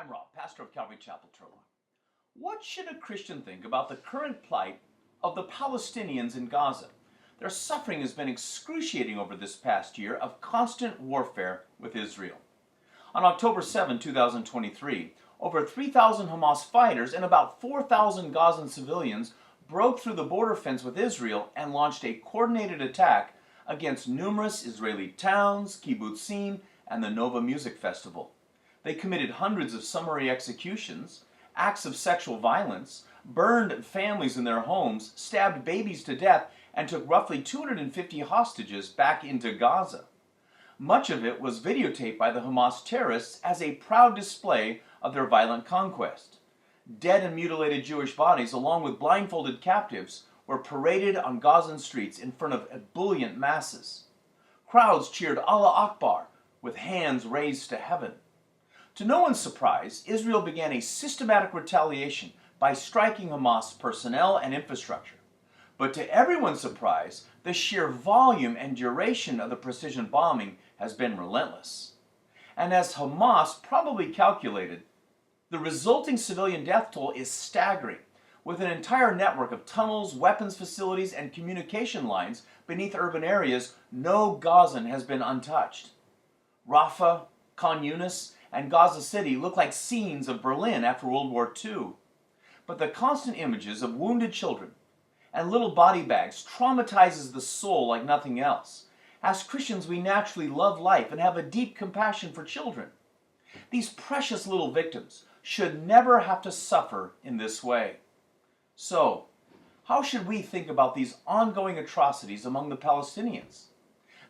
I'm Rob, pastor of Calvary Chapel, Turlock. What should a Christian think about the current plight of the Palestinians in Gaza? Their suffering has been excruciating over this past year of constant warfare with Israel. On October 7, 2023, over 3,000 Hamas fighters and about 4,000 Gazan civilians broke through the border fence with Israel and launched a coordinated attack against numerous Israeli towns, kibbutzim, and the Nova Music Festival. They committed hundreds of summary executions, acts of sexual violence, burned families in their homes, stabbed babies to death, and took roughly 250 hostages back into Gaza. Much of it was videotaped by the Hamas terrorists as a proud display of their violent conquest. Dead and mutilated Jewish bodies, along with blindfolded captives, were paraded on Gazan streets in front of ebullient masses. Crowds cheered Allah Akbar with hands raised to heaven. To no one's surprise, Israel began a systematic retaliation by striking Hamas personnel and infrastructure. But to everyone's surprise, the sheer volume and duration of the precision bombing has been relentless. And as Hamas probably calculated, the resulting civilian death toll is staggering, with an entire network of tunnels, weapons facilities, and communication lines beneath urban areas. No Gazan has been untouched. Rafah, Khan Yunis, and Gaza City look like scenes of Berlin after World War II. But the constant images of wounded children and little body bags traumatizes the soul like nothing else. As Christians, we naturally love life and have a deep compassion for children. These precious little victims should never have to suffer in this way. So, how should we think about these ongoing atrocities among the Palestinians?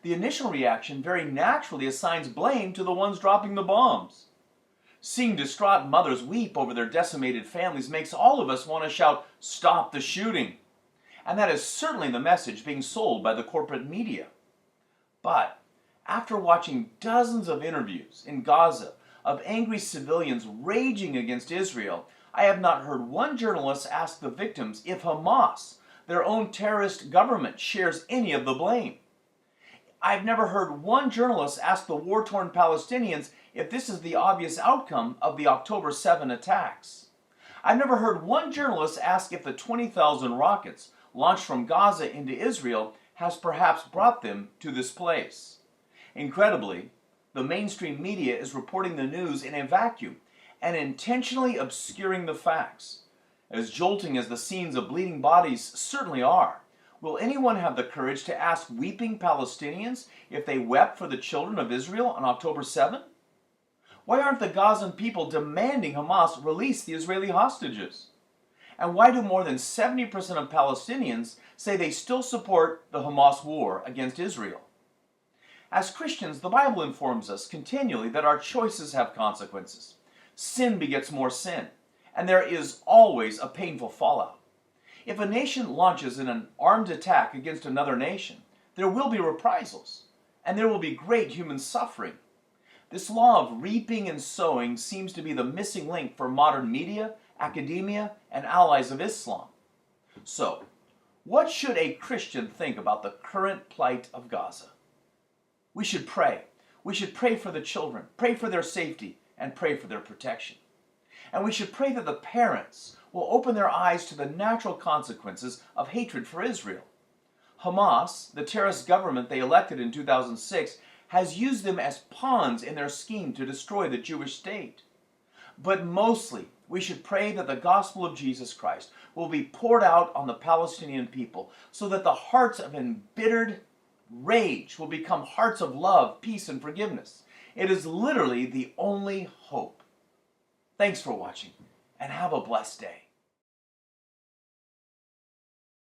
The initial reaction very naturally assigns blame to the ones dropping the bombs. Seeing distraught mothers weep over their decimated families makes all of us want to shout, "Stop the shooting!" And that is certainly the message being sold by the corporate media. But after watching dozens of interviews in Gaza of angry civilians raging against Israel, I have not heard one journalist ask the victims if Hamas, their own terrorist government, shares any of the blame. I've never heard one journalist ask the war-torn Palestinians if this is the obvious outcome of the October 7 attacks. I've never heard one journalist ask if the 20,000 rockets launched from Gaza into Israel has perhaps brought them to this place. Incredibly, the mainstream media is reporting the news in a vacuum and intentionally obscuring the facts. As jolting as the scenes of bleeding bodies certainly are, will anyone have the courage to ask weeping Palestinians if they wept for the children of Israel on October 7? Why aren't the Gazan people demanding Hamas release the Israeli hostages? And why do more than 70% of Palestinians say they still support the Hamas war against Israel? As Christians, the Bible informs us continually that our choices have consequences. Sin begets more sin, and there is always a painful fallout. If a nation launches in an armed attack against another nation, there will be reprisals, and there will be great human suffering. This law of reaping and sowing seems to be the missing link for modern media, academia, and allies of Islam. So, what should a Christian think about the current plight of Gaza? We should pray. We should pray for the children, pray for their safety, and pray for their protection. And we should pray that the parents will open their eyes to the natural consequences of hatred for Israel. Hamas, the terrorist government they elected in 2006, has used them as pawns in their scheme to destroy the Jewish state. But mostly, we should pray that the gospel of Jesus Christ will be poured out on the Palestinian people so that the hearts of embittered rage will become hearts of love, peace, and forgiveness. It is literally the only hope. Thanks for watching, and have a blessed day.